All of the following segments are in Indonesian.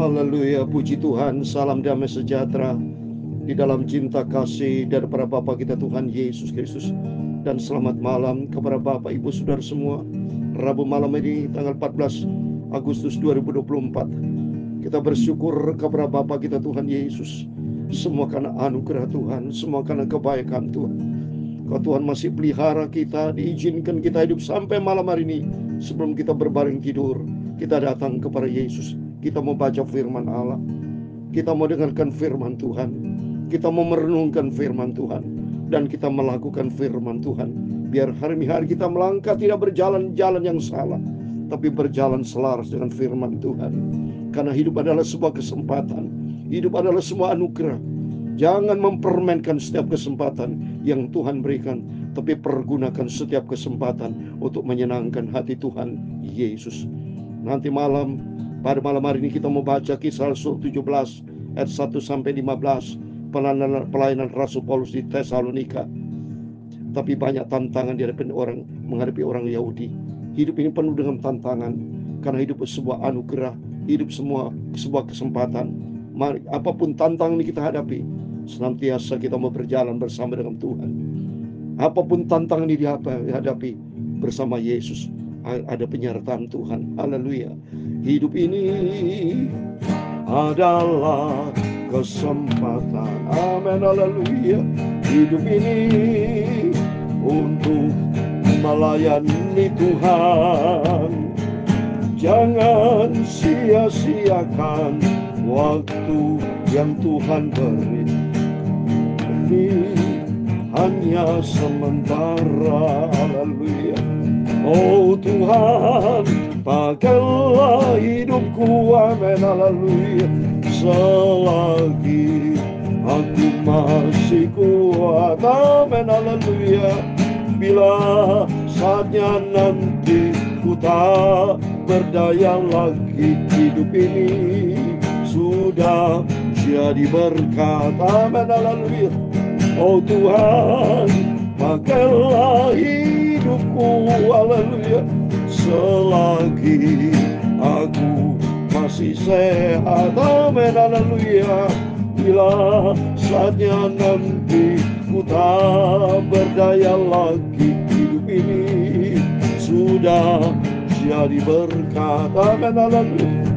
Haleluya, puji Tuhan, salam damai sejahtera di dalam cinta kasih daripada Bapa kita Tuhan Yesus Kristus. Dan selamat malam kepada Bapak Ibu Saudara semua. Rabu malam ini tanggal 14 Agustus 2024. Kita bersyukur kepada Bapa kita Tuhan Yesus, semua karena anugerah Tuhan, semua karena kebaikan Tuhan. Kau Tuhan masih pelihara kita, diizinkan kita hidup sampai malam hari ini. Sebelum kita berbaring tidur, kita datang kepada Yesus. Kita mau baca firman Allah, kita mau dengarkan firman Tuhan, kita mau merenungkan firman Tuhan, dan kita melakukan firman Tuhan. Biar hari-hari kita melangkah tidak berjalan jalan yang salah, tapi berjalan selaras dengan firman Tuhan. Karena hidup adalah sebuah kesempatan, hidup adalah sebuah anugerah. Jangan mempermainkan setiap kesempatan yang Tuhan berikan, tapi pergunakan setiap kesempatan untuk menyenangkan hati Tuhan Yesus. Nanti pada malam hari ini kita mau baca Kisah Rasul 17 ayat 1 sampai 15, pelayanan Rasul Paulus di Tesalonika. Tapi banyak tantangan menghadapi orang Yahudi. Hidup ini penuh dengan tantangan, karena hidup sebuah anugerah, hidup sebuah kesempatan. Mari, apapun tantangan ini kita hadapi, senantiasa kita mau berjalan bersama dengan Tuhan. Apapun tantangan ini dihadapi bersama Yesus, ada penyertaan Tuhan. Haleluya. Hidup ini adalah kesempatan. Amin. Haleluya. Hidup ini untuk melayani Tuhan. Jangan sia-siakan waktu yang Tuhan beri. Ini hanya sementara. Haleluya. Oh Tuhan, pakailah hidupku, amin, haleluya. Selagi aku masih kuat, amin, haleluya. Bila saatnya nanti ku tak berdaya lagi, hidup ini sudah jadi berkat, amin, haleluya. Oh Tuhan, pakailah hidupku, haleluya. Selagi aku masih sehat, amin, haleluya. Bila saatnya nanti ku tak berdaya lagi, hidup ini sudah jadi berkat, amin, haleluya.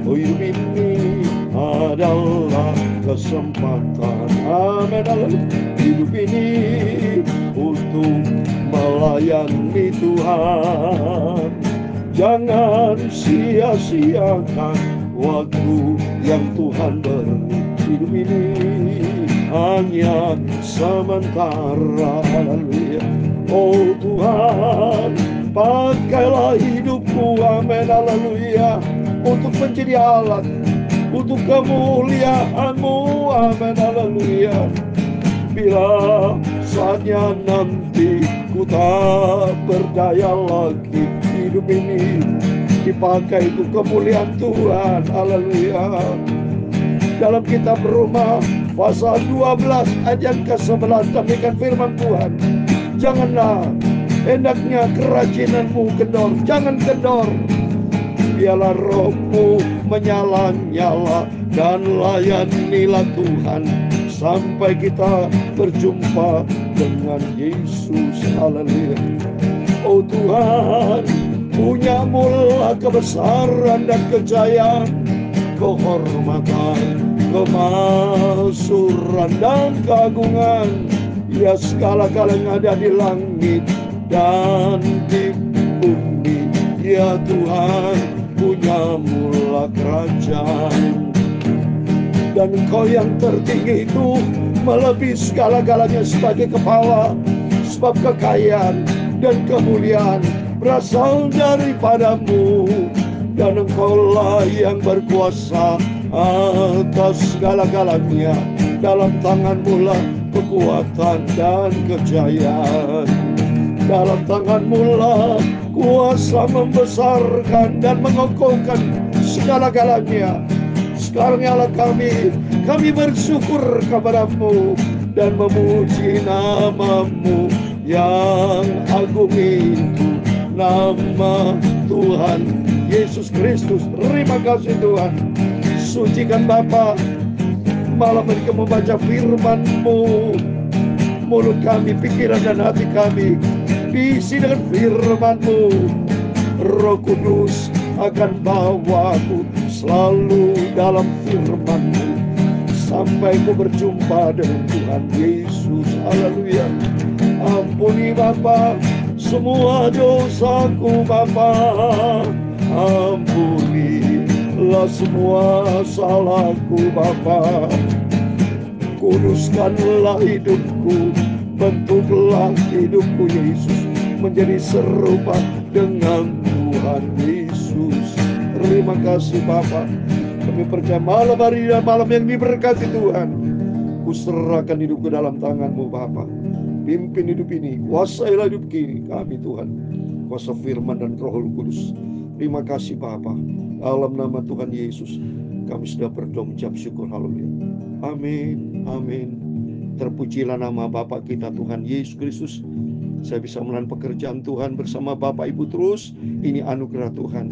Oh, hidup ini adalah kesempatan, amin, haleluya. Hidup ini untuk melayani Tuhan. Jangan sia-siakan waktu yang Tuhan beri. Hidup ini hanya sementara. Haleluya. Oh Tuhan, pakailah hidupku, amin, haleluya, untuk menjadi alat untuk kemuliaan-Mu, amin, haleluya. Bila saatnya nanti ku tak berdaya lagi, hidup ini dipakai untuk kemuliaan Tuhan, haleluya. Dalam kitab Roma pasal 12 ayat ke-11 demikian firman Tuhan. Janganlah hendaknya kerajinanmu kendor, jangan kendor. Biarlah rohmu menyala-nyala dan layanilah Tuhan sampai kita berjumpa dengan Yesus. Haleluya. Oh Tuhan, punya-Mu kebesaran dan kejayaan, kehormatan, kemasyhuran dan keagungan. Ya, segala-galanya ada di langit dan di bumi. Ya Tuhan, punya-Mu kerajaan. Dan Engkau yang tertinggi itu melebihi segala-galanya sebagai kepala. Sebab kekayaan dan kemuliaan berasal daripada-Mu. Dan Engkau-lah yang berkuasa atas segala-galanya. Dalam tangan-Mu lah kekuatan dan kejayaan. Dalam tangan-Mu lah kuasa membesarkan dan mengokohkan segala-galanya. Sekarang ya Allah kami bersyukur kepada-Mu dan memuji nama-Mu yang agung itu, nama Tuhan Yesus Kristus. Terima kasih Tuhan. sucikan Bapa. Malam ini kami membaca firman-Mu. Mulut kami, pikiran dan hati kami diisi dengan firman-Mu. Roh Kudus akan bawaku selalu dalam firman-Mu sampai ku berjumpa dengan Tuhan Yesus. Haleluya. Ampuni Bapa semua dosaku Bapa. Ampunilah semua salahku Bapa. Kuduskanlah hidupku, bentuklah hidupku Yesus menjadi serupa dengan Tuhan Yesus. Terima kasih Bapa. Kami percaya malam hari dan malam yang diberkati Tuhan. Kuserahkan hidupku dalam tangan-Mu Bapa. Pimpin hidup ini, kuasailah hidup kami Tuhan. Kuasa firman dan Roh Kudus. Terima kasih Bapa. Dalam nama Tuhan Yesus kami sudah berdoa mengucap syukur. Haleluya. Amin. Amin. Terpujilah nama Bapa kita Tuhan Yesus Kristus. Saya bisa melakukan pekerjaan Tuhan bersama Bapak Ibu terus. Ini anugerah Tuhan.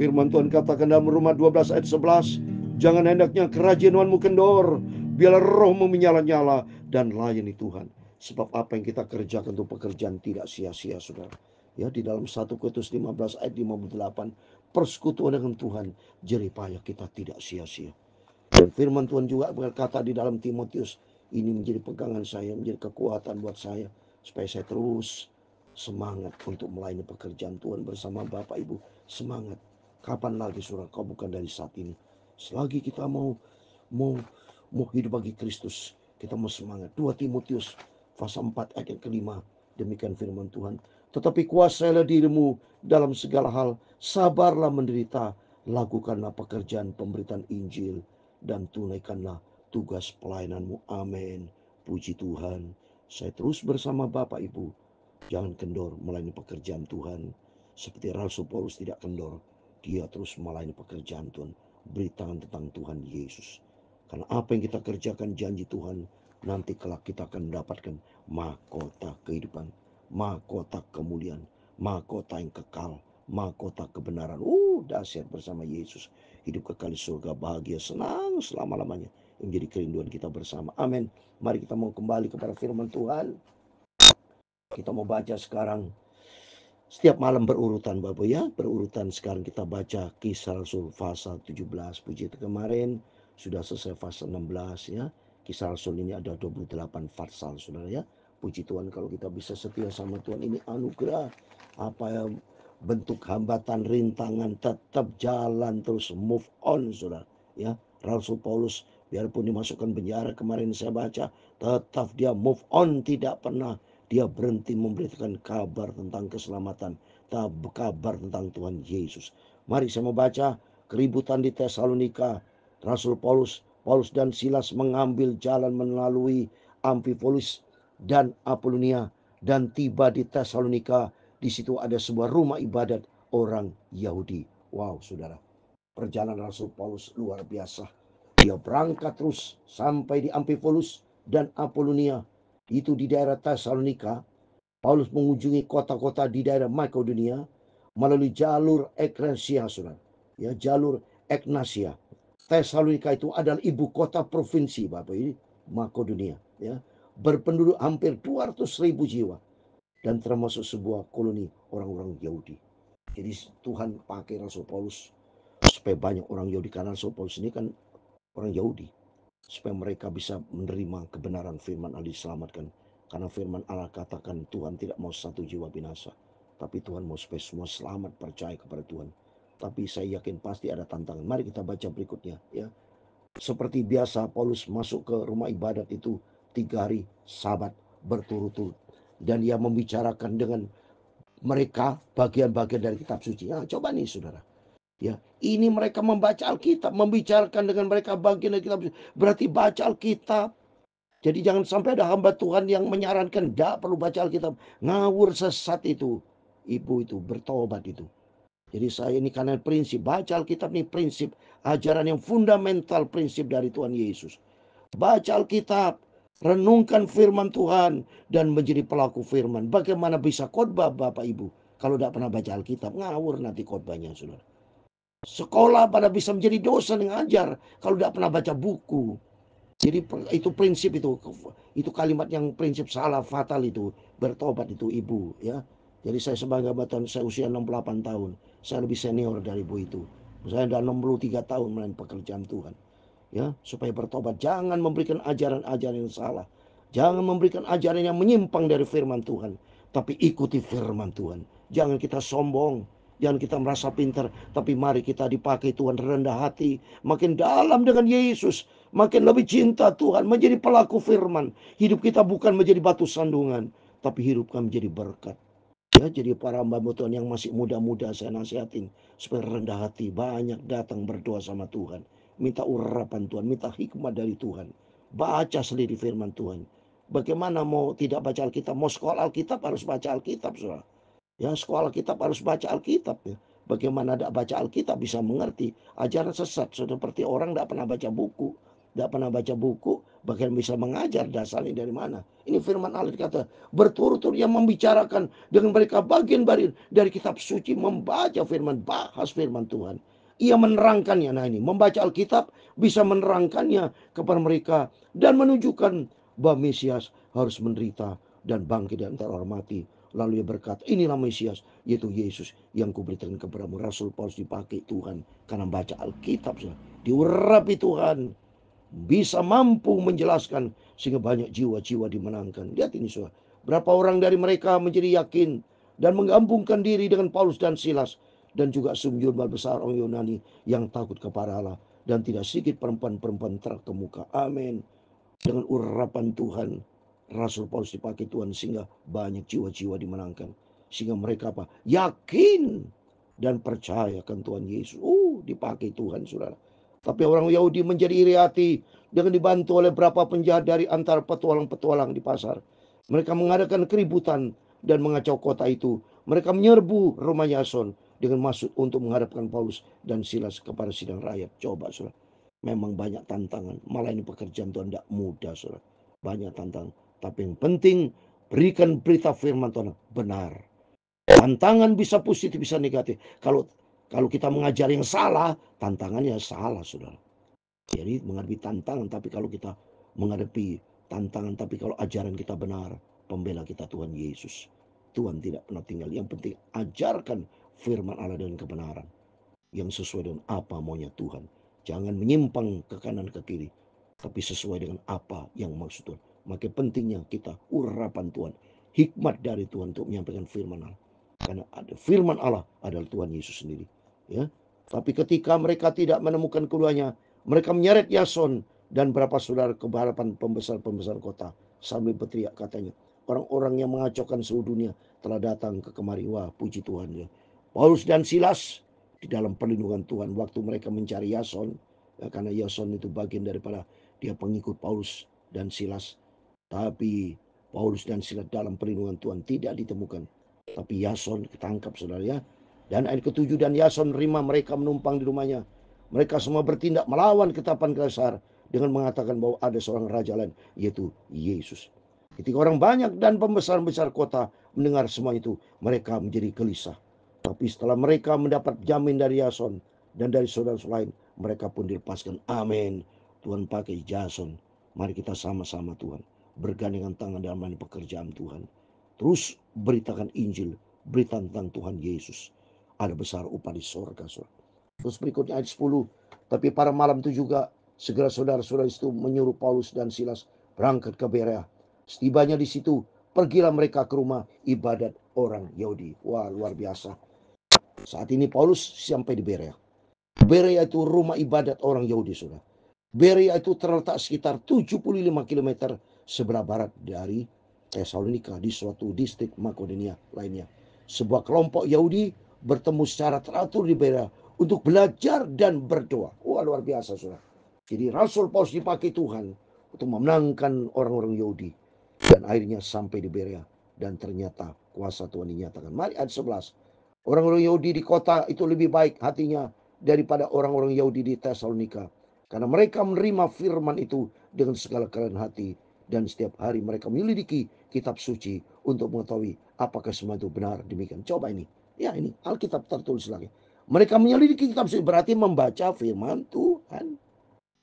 Firman Tuhan katakan dalam Roma 12 ayat 11. Jangan hendaknya kerajianmu kendor. Biarlah rohmu menyala-nyala dan layani Tuhan. Sebab apa yang kita kerjakan untuk pekerjaan tidak sia-sia, saudara. Ya, di dalam 1 Korintus 15 ayat 58, persekutuan dengan Tuhan, jerih payah kita tidak sia-sia. Dan firman Tuhan juga berkata di dalam Timotius, ini menjadi pegangan saya, menjadi kekuatan buat saya, supaya saya terus semangat untuk melayani pekerjaan Tuhan bersama Bapak Ibu. Semangat. Kapan lagi saudara, kau bukan dari saat ini. Selagi kita mau hidup bagi Kristus, kita mau semangat. 2 Timotius pasal 4 ayat yang kelima. Demikian firman Tuhan. Tetapi kuasailah dirimu dalam segala hal. Sabarlah menderita. Lakukanlah pekerjaan pemberitaan Injil. Dan tunaikanlah tugas pelayananmu. Amin. Puji Tuhan. Saya terus bersama Bapak Ibu. Jangan kendor melayani pekerjaan Tuhan. Seperti Rasul Paulus tidak kendor. Dia terus melayani pekerjaan Tuhan. Beritakan tentang Tuhan Yesus. Karena apa yang kita kerjakan janji Tuhan, nanti kelak kita akan mendapatkan mahkota kehidupan, mahkota kemuliaan, mahkota yang kekal, mahkota kebenaran. Dahsyat bersama Yesus. Hidup kekal di surga, bahagia, senang selama-lamanya. Yang menjadi kerinduan kita bersama. Amin. Mari kita mau kembali kepada firman Tuhan. Kita mau baca sekarang. Setiap malam berurutan Bapak ya. Berurutan sekarang kita baca Kisah Rasul pasal 17. Puji itu kemarin sudah selesai pasal 16 ya. Kisah Rasul ini ada 28 pasal saudara ya. Puji Tuhan kalau kita bisa setia sama Tuhan, ini anugerah. Apa yang bentuk hambatan, rintangan, tetap jalan terus, move on saudara ya. Rasul Paulus biarpun dimasukkan penjara kemarin saya baca, tetap dia move on, tidak pernah dia berhenti memberitakan kabar tentang keselamatan, kabar tentang Tuhan Yesus. Mari saya mau baca keributan di Tesalonika. Rasul Paulus dan Silas mengambil jalan melalui Amfipolis dan Apolonia dan tiba di Tesalonika. Di situ ada sebuah rumah ibadat orang Yahudi. Wow, saudara. Perjalanan Rasul Paulus luar biasa. Dia berangkat terus sampai di Amfipolis dan Apolonia. Itu di daerah Tesalonika. Paulus mengunjungi kota-kota di daerah Makedonia melalui jalur Egnatia, saudara. Ya, jalur Egnatia. Tesalonika itu adalah ibu kota provinsi Bapak ini, Makedonia. Ya, berpenduduk hampir 200.000 jiwa dan termasuk sebuah koloni orang-orang Yahudi. Jadi Tuhan pakai Rasul Paulus supaya banyak orang Yahudi, karena Rasul Paulus ini kan orang Yahudi, supaya mereka bisa menerima kebenaran firman Allah, diselamatkan. Karena firman Allah katakan Tuhan tidak mau satu jiwa binasa, tapi Tuhan mau supaya semua selamat percaya kepada Tuhan. Tapi saya yakin pasti ada tantangan. Mari kita baca berikutnya ya. Seperti biasa Paulus masuk ke rumah ibadat itu 3 hari Sabat berturut-turut, dan ia membicarakan dengan mereka bagian-bagian dari kitab suci. Nah, coba nih saudara. Ya, ini mereka membaca Alkitab, membicarakan dengan mereka bagian dari kitab suci. Berarti baca Alkitab. Jadi jangan sampai ada hamba Tuhan yang menyarankan tidak perlu baca Alkitab. Ngawur, sesat itu. Ibu itu bertobat itu. Jadi saya ini karena prinsip baca Alkitab ini prinsip ajaran yang fundamental, prinsip dari Tuhan Yesus. Baca Alkitab, renungkan firman Tuhan dan menjadi pelaku firman. Bagaimana bisa khotbah Bapak Ibu kalau tidak pernah baca Alkitab? Ngawur nanti khotbahnya saudara. Sekolah pada bisa menjadi dosen yang ajar kalau tidak pernah baca buku. Jadi itu prinsip itu kalimat yang prinsip salah fatal itu, bertobat itu ibu ya. Jadi saya sebagai abatan saya usia 68 tahun, saya lebih senior dari ibu itu. Saya sudah 63 tahun melakukan pekerjaan Tuhan. Ya, supaya bertobat, jangan memberikan ajaran-ajaran yang salah. Jangan memberikan ajaran yang menyimpang dari firman Tuhan, tapi ikuti firman Tuhan. Jangan kita sombong, jangan kita merasa pintar, tapi mari kita dipakai Tuhan rendah hati, makin dalam dengan Yesus, makin lebih cinta Tuhan, menjadi pelaku firman. Hidup kita bukan menjadi batu sandungan, tapi hidup kami menjadi berkat. Ya, jadi para hamba Tuhan yang masih muda-muda saya nasihatin supaya rendah hati, banyak datang berdoa sama Tuhan. Minta urapan Tuhan, minta hikmat dari Tuhan. Baca sendiri firman Tuhan. Bagaimana mau tidak baca Alkitab? Mau sekolah Alkitab harus baca Alkitab, saudara. Ya, sekolah Alkitab harus baca Alkitab. Ya. Bagaimana tidak baca Alkitab bisa mengerti ajaran sesat. Seperti orang tidak pernah baca buku. Tidak pernah baca buku, bagaimana bisa mengajar dasarnya dari mana? Ini firman Allah kata, berturut-turut yang membicarakan dengan mereka bagian dari kitab suci, membaca firman, bahas firman Tuhan. Ia menerangkannya. Nah ini, membaca Alkitab bisa menerangkannya kepada mereka dan menunjukkan bahwa Mesias harus menderita dan bangkit dari antara orang mati. Lalu ia berkata, inilah Mesias, yaitu Yesus yang kuberitakan kepadamu. Rasul Paulus dipakai Tuhan karena baca Alkitab. Diurapi Tuhan, bisa mampu menjelaskan sehingga banyak jiwa-jiwa dimenangkan. Lihat ini saudara, berapa orang dari mereka menjadi yakin dan menggabungkan diri dengan Paulus dan Silas, dan juga sejumlah besar orang Yunani yang takut kepada Allah, dan tidak sedikit perempuan-perempuan terkemuka. Amin. Dengan urapan Tuhan, Rasul Paulus dipakai Tuhan sehingga banyak jiwa-jiwa dimenangkan. Sehingga mereka apa? Yakin dan percaya akan Tuhan Yesus. Dipakai Tuhan, saudara. Tapi orang Yahudi menjadi iri hati dengan dibantu oleh beberapa penjahat dari antara petualang-petualang di pasar. Mereka mengadakan keributan dan mengacau kota itu. Mereka menyerbu rumah Yason dengan maksud untuk menghadapkan Paulus dan Silas kepada sidang rakyat. Coba, saudara. Memang banyak tantangan. Malah ini pekerjaan Tuhan tidak mudah, saudara. Banyak tantangan. Tapi yang penting, berikan berita firman Tuhan benar. Tantangan bisa positif, bisa negatif. Kalau kita mengajar yang salah, tantangannya salah, saudara. Jadi menghadapi tantangan, tapi kalau kita menghadapi tantangan, tapi kalau ajaran kita benar, pembela kita Tuhan Yesus. Tuhan tidak pernah tinggal. Yang penting ajarkan firman Allah dengan kebenaran yang sesuai dengan apa maunya Tuhan. Jangan menyimpang ke kanan ke kiri, tapi sesuai dengan apa yang maksud Tuhan. Maka pentingnya kita urapan Tuhan, hikmat dari Tuhan untuk menyampaikan firman Allah. Karena ada firman Allah adalah Tuhan Yesus sendiri. Ya, tapi ketika mereka tidak menemukan keduanya, mereka menyeret Yason dan berapa saudara ke hadapan pembesar-pembesar kota sambil berteriak katanya, orang-orang yang mengacaukan seluruh dunia telah datang ke kemari. Wah, puji Tuhan ya. Paulus dan Silas di dalam perlindungan Tuhan waktu mereka mencari Yason, ya, karena Yason itu bagian daripada dia pengikut Paulus dan Silas. Tapi Paulus dan Silas dalam perlindungan Tuhan tidak ditemukan. Tapi Yason ketangkap, saudara ya. Dan ayat ke-7, dan Yason menerima mereka menumpang di rumahnya. Mereka semua bertindak melawan ketetapan Kaisar dengan mengatakan bahwa ada seorang raja lain, yaitu Yesus. Ketika orang banyak dan pembesar-besar kota mendengar semua itu, mereka menjadi gelisah. Tapi setelah mereka mendapat jamin dari Yason dan dari saudara-saudara lain, mereka pun dilepaskan. Amin. Tuhan pakai Yason. Mari kita sama-sama Tuhan bergandengan tangan dalam pekerjaan Tuhan. Terus beritakan Injil, berita tentang Tuhan Yesus. Ada besar upah di sorga, saudara. Terus berikutnya ayat 10. Tapi pada malam itu juga segera saudara-saudara itu menyuruh Paulus dan Silas berangkat ke Berea. Setibanya di situ, pergilah mereka ke rumah ibadat orang Yahudi. Wah, luar biasa. Saat ini Paulus sampai di Berea. Berea itu rumah ibadat orang Yahudi, saudara. Berea itu terletak sekitar 75 km sebelah barat dari Tesalonika di suatu distrik Makedonia lainnya. Sebuah kelompok Yahudi bertemu secara teratur di Berea untuk belajar dan berdoa. Wah, luar biasa, saudara. Jadi Rasul Paulus dipakai Tuhan untuk memenangkan orang-orang Yahudi. Dan akhirnya sampai di Berea. Dan ternyata kuasa Tuhan dinyatakan. Mari ayat 11. Orang-orang Yahudi di kota itu lebih baik hatinya daripada orang-orang Yahudi di Tesalonika. Karena mereka menerima firman itu dengan segala kerendahan hati. Dan setiap hari mereka menyelidiki kitab suci untuk mengetahui apakah semua itu benar demikian. Coba ini. Ya, ini Alkitab tertulis lagi. Mereka menyelidiki kitab suci berarti membaca firman Tuhan.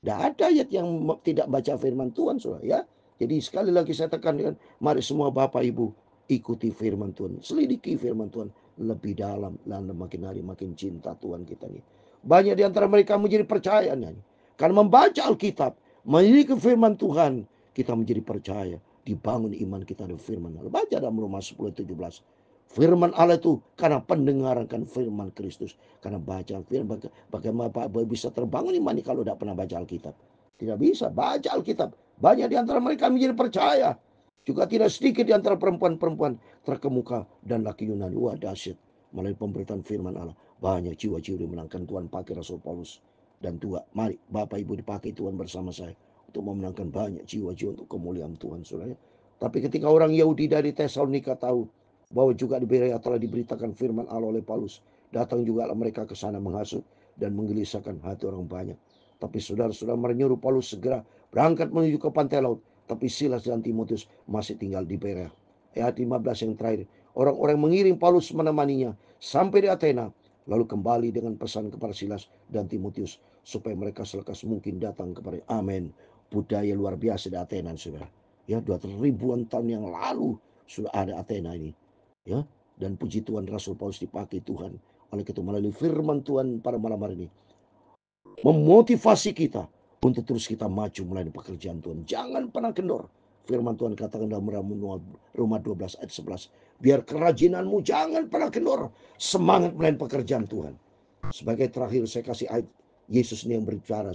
Tidak ada ayat yang tidak baca firman Tuhan, saudara ya. Jadi sekali lagi saya tekankan, mari semua Bapak Ibu ikuti firman Tuhan, selidiki firman Tuhan lebih dalam, dan makin hari makin cinta Tuhan kita nih. Banyak di antara mereka menjadi percaya nih, karena membaca Alkitab, memiliki firman Tuhan, kita menjadi percaya, dibangun iman kita dengan firman Allah. Baca dalam Roma 10:17. Firman Allah itu karena pendengaran kan firman Kristus. Karena baca firman, bagaimana Pak Boy bisa terbangun iman ini kalau tidak pernah baca Alkitab? Tidak bisa, baca Alkitab. Banyak di antara mereka menjadi percaya. Juga tidak sedikit di antara perempuan-perempuan terkemuka dan laki Yunani. Wah, dahsyat. Melalui pemberitaan firman Allah, banyak jiwa-jiwa dimenangkan Tuhan pakai Rasul Paulus. Dan juga, mari Bapak Ibu dipakai Tuhan bersama saya untuk memenangkan banyak jiwa-jiwa untuk kemuliaan Tuhan, saudara. Tapi ketika orang Yahudi dari Tesalonika tahu bahwa juga di Berea telah diberitakan firman Allah oleh Paulus, datang juga mereka ke sana menghasut dan menggelisahkan hati orang banyak. Tapi saudara-saudara menyuruh Paulus segera berangkat menuju ke pantai laut. Tapi Silas dan Timotius masih tinggal di Berea. Ayat 15 yang terakhir. Orang-orang mengiring Paulus menemaninya sampai di Athena. Lalu kembali dengan pesan kepada Silas dan Timotius supaya mereka selekas mungkin datang kepada. Amin. Budaya luar biasa di Athena, saudara. Ya, 2 ribuan tahun yang lalu sudah ada Athena ini. Ya, dan puji Tuhan Rasul Paulus dipakai Tuhan. Oleh itu melalui firman Tuhan pada malam hari ini memotivasi kita untuk terus kita maju melalui pekerjaan Tuhan. Jangan pernah kendor. Firman Tuhan katakan dalam Roma 12 ayat 11. Biar kerajinanmu jangan pernah kendor. Semangat melalui pekerjaan Tuhan. Sebagai terakhir saya kasih ayat Yesus ini yang berbicara.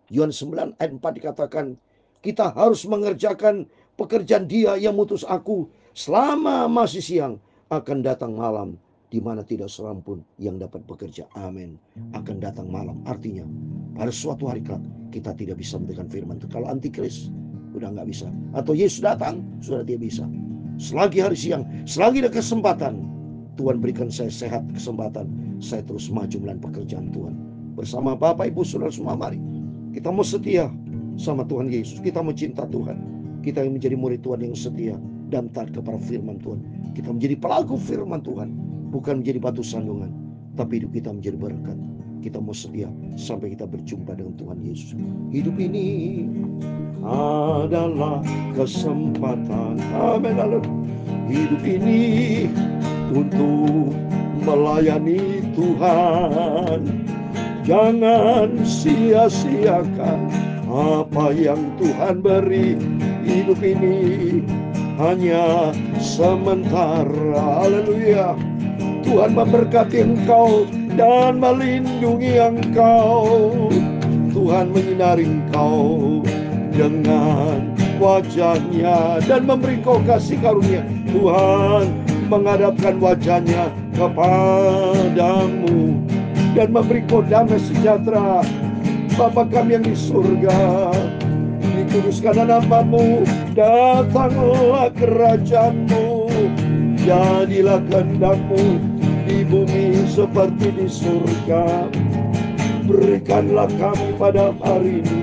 Yohanes 9 ayat 4 dikatakan, kita harus mengerjakan pekerjaan Dia yang mutus aku selama masih siang. Akan datang malam di mana tidak seorang pun yang dapat bekerja. Amin. Akan datang malam. Artinya pada suatu hari kelak kita tidak bisa mendengarkan firman itu. Kalau antikris udah nggak bisa. Atau Yesus datang sudah dia bisa. Selagi hari siang, selagi ada kesempatan, Tuhan berikan saya sehat kesempatan, saya terus maju melalui pekerjaan Tuhan. Bersama Bapak Ibu Saudara semua, mari kita mau setia sama Tuhan Yesus. Kita mau cinta Tuhan. Kita yang menjadi murid Tuhan yang setia dan taat kepada firman Tuhan. Kita menjadi pelaku firman Tuhan, bukan menjadi batu sandungan, tapi hidup kita menjadi berkat. Kita mau setia sampai kita berjumpa dengan Tuhan Yesus. Hidup ini adalah kesempatan. Amin. Hidup ini untuk melayani Tuhan. Jangan sia-siakan apa yang Tuhan beri. Hidup ini hanya sementara. Haleluya. Tuhan memberkati engkau dan melindungi engkau. Tuhan menyinari engkau dengan wajahnya dan memberi engkau kasih karunia. Tuhan menghadapkan wajahnya kepadamu dan memberi engkau damai sejahtera. Bapa kami yang di surga, dikuduskan namamu, datanglah kerajaanmu, jadilah kehendakmu di bumi seperti di surga. Berikanlah kami pada hari ini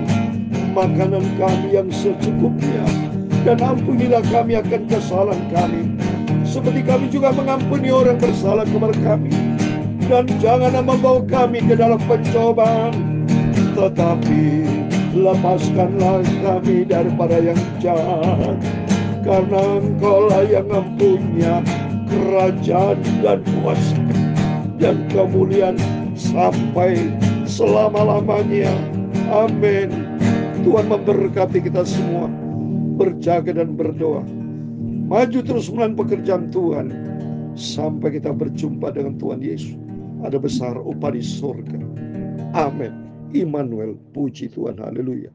makanan kami yang secukupnya, dan ampunilah kami akan kesalahan kami, seperti kami juga mengampuni orang bersalah kepada kami. Dan janganlah membawa kami ke dalam pencobaan, tetapi lepaskanlah kami daripada yang jahat. Karena Engkaulah yang mempunyai kerajaan dan kuasa dan kemuliaan sampai selama-lamanya. Amin. Tuhan memberkati kita semua. Berjaga dan berdoa. Maju terus melalui pekerjaan Tuhan sampai kita berjumpa dengan Tuhan Yesus. Ada besar upah di surga. Amin. Immanuel, puji Tuhan. Haleluya.